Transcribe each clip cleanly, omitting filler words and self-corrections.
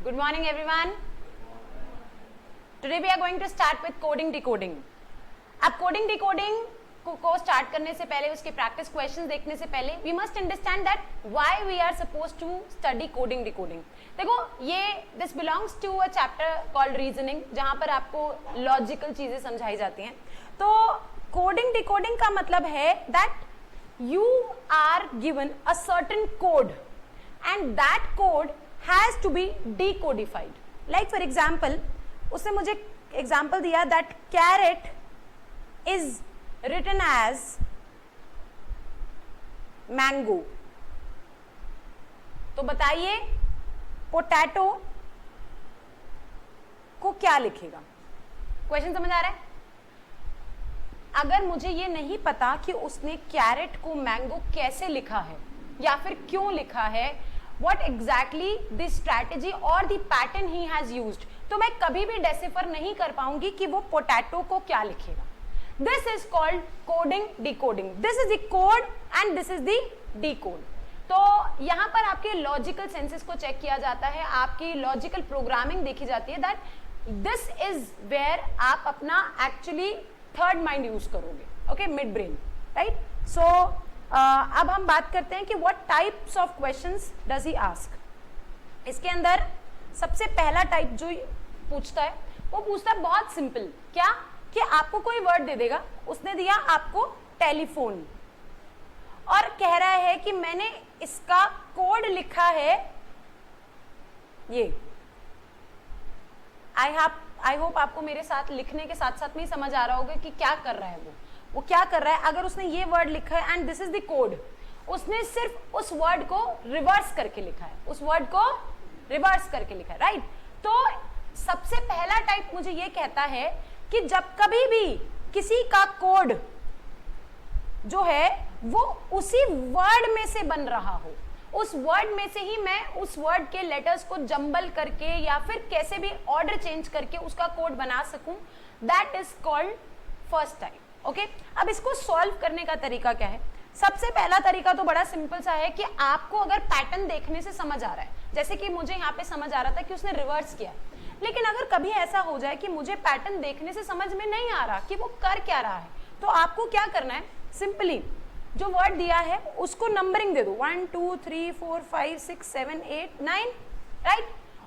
Good morning everyone. Today we are going to start with coding decoding. अब coding decoding को start करने से पहले, उसके प्रैक्टिस क्वेश्चंस देखने से पहले, we must understand that why we are suppose to study coding decoding. देखो, ये this belongs to a chapter called reasoning, जहां पर आपको लॉजिकल चीजें समझाई जाती हैं. तो कोडिंग डिकोडिंग का मतलब है that you are given a certain code and that code has to be decodified. Like for example, उसने मुझे example दिया that carrot is written as mango. तो बताइए potato को क्या लिखेगा? क्वेश्चन समझ आ रहा है? अगर मुझे ये नहीं पता कि उसने कैरेट को मैंगो कैसे लिखा है या फिर क्यों लिखा है, व्हाट एग्जैक्टली द स्ट्रैटेजी और the pattern he has used, तो मैं कभी भी डेसिफर नहीं कर पाऊंगी कि वो पोटैटो को क्या लिखेगा. This is called coding decoding. This is the code and this is the decode. तो यहां पर आपके लॉजिकल सेंसेस को चेक किया जाता है, आपकी लॉजिकल प्रोग्रामिंग देखी जाती है. दैट दिस इज वेयर आप अपना एक्चुअली थर्ड माइंड यूज करोगे. Okay, mid brain, right. So अब हम बात करते हैं कि what types of questions does he ask. इसके अंदर सबसे पहला टाइप जो पूछता है वो पूछता है बहुत सिंपल, क्या कि आपको कोई वर्ड दे देगा. उसने दिया आपको टेलीफोन और कह रहा है कि मैंने इसका कोड लिखा है ये. आई होप आपको मेरे साथ लिखने के साथ साथ में समझ आ रहा होगा कि क्या कर रहा है वो क्या कर रहा है. अगर उसने ये वर्ड लिखा है and this is the code, उसने सिर्फ उस वर्ड को रिवर्स करके लिखा है, उस वर्ड को रिवर्स करके लिखा है, राइट. तो सबसे पहला टाइप मुझे ये कहता है कि जब कभी भी किसी का कोड जो है वो उसी वर्ड में से बन रहा हो, उस वर्ड में से ही मैं उस वर्ड के लेटर्स को जंबल करके या फिर कैसे भी ऑर्डर चेंज करके उसका कोड बना सकूं, that is called first type. Okay, अब इसको सॉल्व करने का तरीका क्या है? सबसे पहला तरीका तो बड़ा सिंपल सा है कि आपको अगर पैटर्न देखने से समझ आ रहा है, जैसे कि मुझे यहाँ पे समझ आ रहा था कि उसने रिवर्स किया, लेकिन अगर कभी ऐसा हो जाए कि मुझे पैटर्न देखने से समझ में नहीं आ रहा कि वो कर क्या रहा है, तो आपको क्या करना है, सिंपली जो वर्ड दिया है उसको नंबरिंग दे दो, 1 2 3 4 5 6 7 8 9, राइट.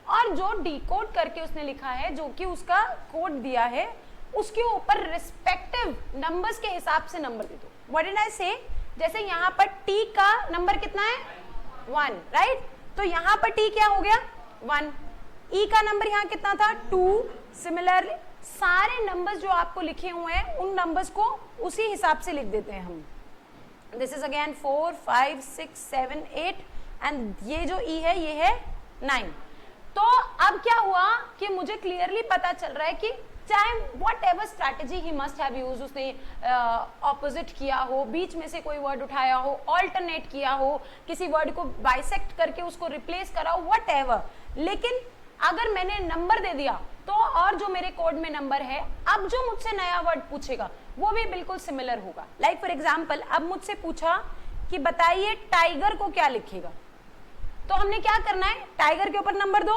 और जो डिकोड करके उसने लिखा है, जो कि उसका कोड दिया है, उसके ऊपर रिस्पेक्टिव नंबर्स के हिसाब से नंबर दे दो. व्हाट डिड आई से? जैसे यहाँ पर टी का नंबर कितना है 1, राइट. तो यहाँ पर टी क्या हो गया 1. ई का नंबर यहाँ कितना था 2. सिमिलरली सारे नंबर्स जो आपको लिखे हुए हैं उन नंबर्स को उसी हिसाब से लिख देते हैं हम. दिस इज अगेन 4 5 6 7 8 एंड ये जो ई है ये है 9. तो अब क्या हुआ कि मुझे क्लियरली पता चल रहा है कि चाहे what ever strategy he must have use, उसने ऑपोजिट किया हो, बीच में से कोई वर्ड उठाया हो, ऑल्टरनेट किया हो, किसी वर्ड को बाइसेक्ट करके उसको रिप्लेस करा हो, वॉट एवर, लेकिन अगर मैंने नंबर दे दिया तो और जो मेरे कोड में नंबर है, अब जो मुझसे नया वर्ड पूछेगा वो भी बिल्कुल सिमिलर होगा. लाइक फॉर एग्जाम्पल, अब मुझसे पूछा कि बताइए टाइगर को क्या लिखेगा, तो हमने क्या करना है, टाइगर के ऊपर नंबर दो,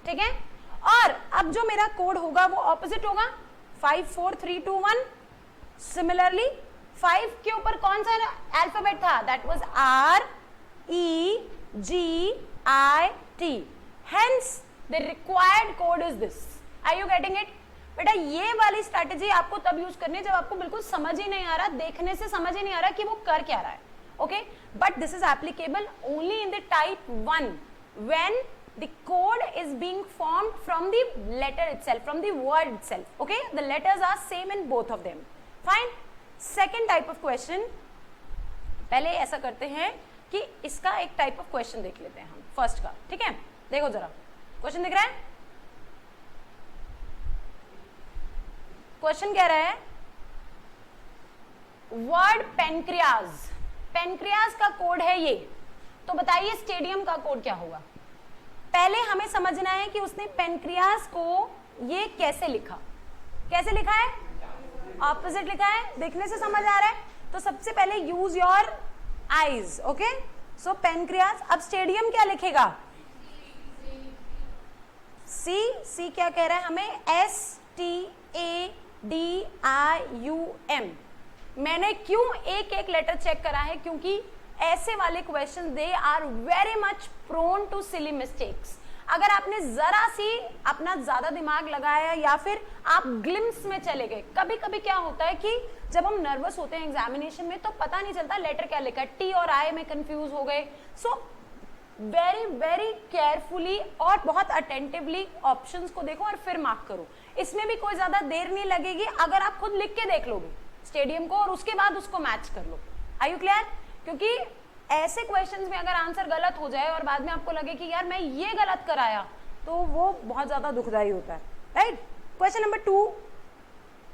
ठीक है. और अब जो मेरा कोड होगा वो ऑपोजिट होगा, 5 4 3 2 1. सिमिलरली 5 के ऊपर कौन सा अल्फाबेट था, that was REGIT. Hence the required code is this. Are you getting it? बेटा ये वाली स्ट्रैटेजी आपको तब यूज करनी है जब आपको बिल्कुल समझ ही नहीं आ रहा, देखने से समझ ही नहीं आ रहा कि वो कर क्या रहा है. Okay, but this is applicable only in the type 1 when the code is being formed from the letter itself, from the word itself. Okay, the letters are same in both of them. Fine. Second type of question, पहले ऐसा करते हैं कि इसका एक type of question देख लेते हैं हम फर्स्ट का, ठीक है. देखो जरा, क्वेश्चन दिख रहा है. क्वेश्चन कह रहा है वर्ड पेनक्रियाज. पेनक्रियाज का कोड है ये, तो बताइए स्टेडियम का कोड क्या होगा. पहले हमें समझना है कि उसने पेनक्रियाज को ये कैसे लिखा. कैसे लिखा है, ऑपोजिट लिखा है, देखने से समझ आ रहा है. तो सबसे पहले use your eyes. Okay, so pancreas. अब स्टेडियम क्या लिखेगा, सी क्या कह रहा है हमें, STADIUM। मैंने क्यों एक एक लेटर चेक करा है, क्योंकि ऐसे वाले question they are very much prone to silly mistakes. अगर आपने जरा सी अपना ज्यादा दिमाग लगाया या फिर आप ग्लिम्स में चले गए, कभी कभी क्या होता है कि जब हम नर्वस होते हैं एग्जामिनेशन में तो पता नहीं चलता लेटर क्या लिखा है, टी और आई में कंफ्यूज हो गए। सो वेरी वेरी केयरफुली और बहुत अटेंटिवली ऑप्शंस को देखो और फिर मार्क करो। इसमें भी कोई ज्यादा देर नहीं लगेगी अगर आप खुद लिख के देख लोगे स्टेडियम को और उसके बाद उसको मैच कर लो। Are you clear? क्योंकि ऐसे क्वेश्चंस में अगर आंसर गलत हो जाए और बाद में आपको लगे कि यार मैं ये गलत कराया, तो वो बहुत ज्यादा दुखदाई होता है, राइट। क्वेश्चन नंबर 2,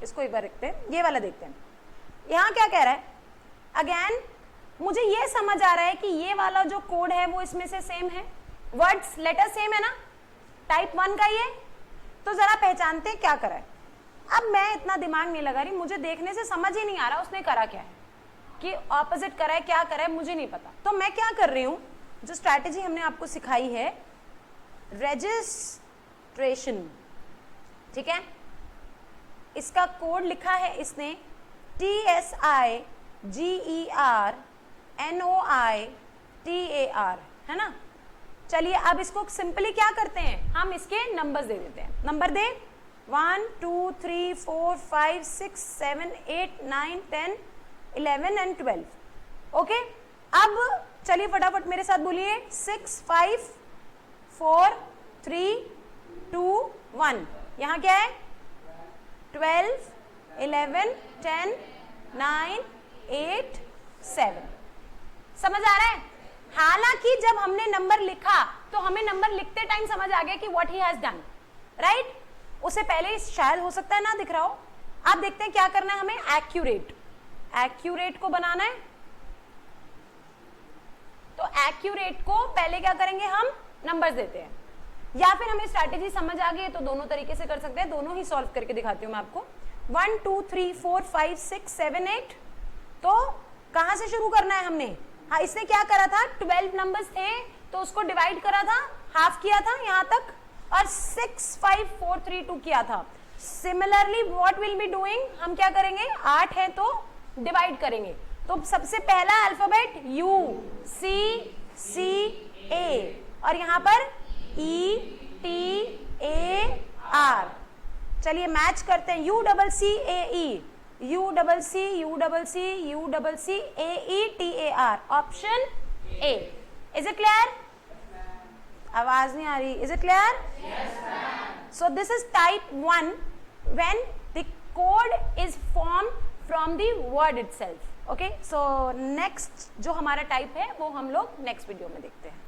इसको एक बार देखते हैं, ये वाला देखते हैं। यहाँ क्या कह रहा है, अगेन मुझे ये समझ आ रहा है कि ये वाला जो कोड है वो इसमें से सेम है, वर्ड्स लेटर सेम है ना, टाइप 1 का ये। तो जरा पहचानते क्या करा है। अब मैं इतना दिमाग नहीं लगा रही, मुझे देखने से समझ ही नहीं आ रहा उसने करा क्या है, कि ऑपोजिट करा है क्या करा है मुझे नहीं पता। तो मैं क्या कर रही हूं, जो स्ट्रैटेजी हमने आपको सिखाई है, रजिस्ट्रेशन, ठीक है। इसका कोड लिखा है इसने TSIGERNOITAR, है ना। चलिए अब इसको सिंपली क्या करते हैं, हम इसके नंबर्स दे देते हैं। Number they 1 2 3 4 5 6 7 8 9 10 11 and 12। ओके, अब चलिए फटाफट मेरे साथ बोलिए 6 5 4 3 2 1। यहाँ क्या है 12 11 10 9 8 7। समझ आ रहा है? हालांकि जब हमने नंबर लिखा तो हमें नंबर लिखते टाइम समझ आ गया कि what he has done, right. उसे पहले शायद हो सकता है ना दिख रहा हो। आप देखते हैं क्या करना है हमें, एक्यूरेट को बनाना है। तो एक्यूरेट को पहले क्या करेंगे, हम नंबर्स देते हैं, या फिर हमें स्ट्रैटेजी समझ आ गई है तो दोनों तरीके से कर सकते हैं। दोनों ही सॉल्व करके दिखाती हूं मैं आपको। 1 2 3 4 5 6 7 8। तो कहां से शुरू करना है हमने, हाँ इसने क्या करा था, 12 नंबर्स थे तो उसको डिवाइड करा था, हाफ किया था यहां तक, और 6 5 4 3 2 किया था। Similarly what will be doing, हम क्या करेंगे, 8 है तो डिवाइड करेंगे। तो सबसे पहला alphabet U C C A और यहां पर E T A R। चलिए मैच करते हैं, UCCAE UCCAETAR, option A। Is it clear? आवाज नहीं आ रही, is it clear? So this is type 1 when the code is formed from the word itself. Okay, so next जो हमारा type है वो हम लोग नेक्स्ट वीडियो में देखते हैं।